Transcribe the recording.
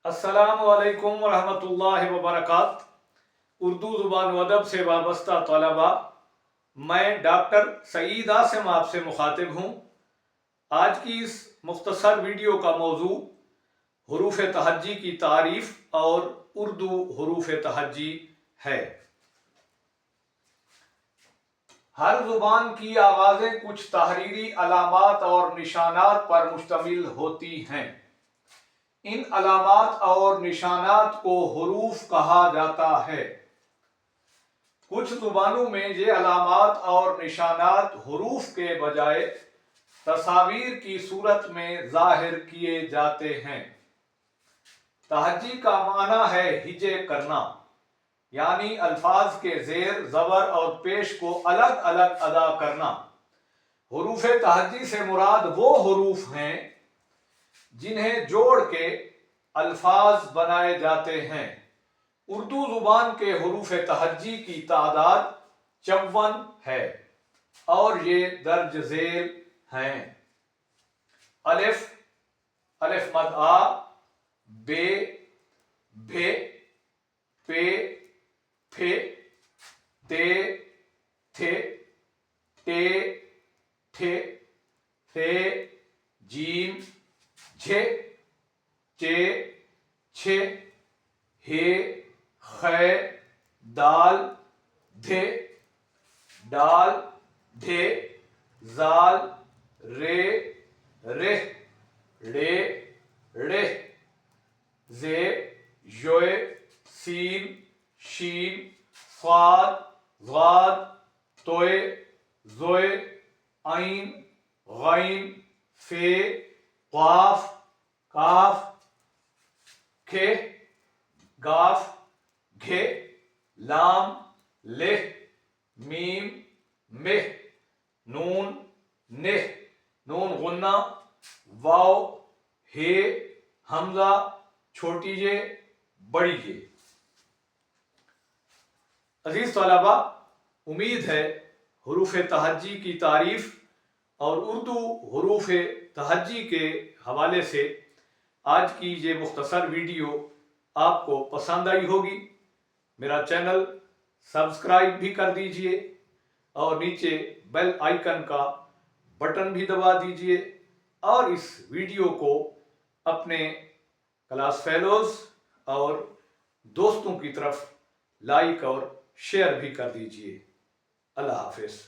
अस्सलाम वालेकुम रहमतुल्लाहि व बरकात। उर्दू ज़ुबान व अदब से वाबस्ता तलबा, मैं डॉक्टर सईद आसिम आपसे मुखातिब हूँ। आज की इस मुख्तसर वीडियो का मौजू हुरूफ तहज्जी की तारीफ़ और उर्दू हुरूफ तहज्जी है। हर ज़ुबान की आवाज़ें कुछ तहरीरी अलामात और निशानात पर मुश्तमिल होती हैं। इन अलामात और निशानात को हुरूफ कहा जाता है। कुछ ज़ुबानों में ये अलामात और निशानात हुरूफ के बजाय तस्वीर की सूरत में ज़ाहिर किए जाते हैं। तहज्जी का माना है हिजे करना, यानी अल्फाज के ज़ेर, ज़बर और पेश को अलग अलग अदा करना। हुरूफ तहज्जी से मुराद वो हुरूफ हैं जिन्हें जोड़ के अल्फाज बनाए जाते हैं। उर्दू ज़ुबान के हुरूफ तहज्जी की तादाद 54 है और ये दर्ज झेल हैं। अलिफ, अलिफ मद आ, बे, भे, पे, फे, ते, थे, टे, ठे, थे, जीम, झे, चे, छे, हे, खे, दाल, धे, डाल, ढे, जाल, रे, रेह, रे, रेह, जे, योए, सीन, शीन, स्वाद, ज़ाद, तोए, जोए, आइन, गैन, फे, क़ाफ, काफ, खे, गाफ, घे, लाम, लेह, मीम, मेह, नून, नेह, नून गुन्ना, वाव, हे, हमजा, छोटी जे, बड़ी जे। अजीज तलबा, उम्मीद है हुरूफ तहज्जी की तारीफ और उर्दू हुरूफ तहज्जी के हवाले से आज की ये मुख्तसर वीडियो आपको पसंद आई होगी। मेरा चैनल सब्सक्राइब भी कर दीजिए और नीचे बेल आइकन का बटन भी दबा दीजिए और इस वीडियो को अपने क्लास फेलोज और दोस्तों की तरफ लाइक और शेयर भी कर दीजिए। अल्लाह हाफिज़।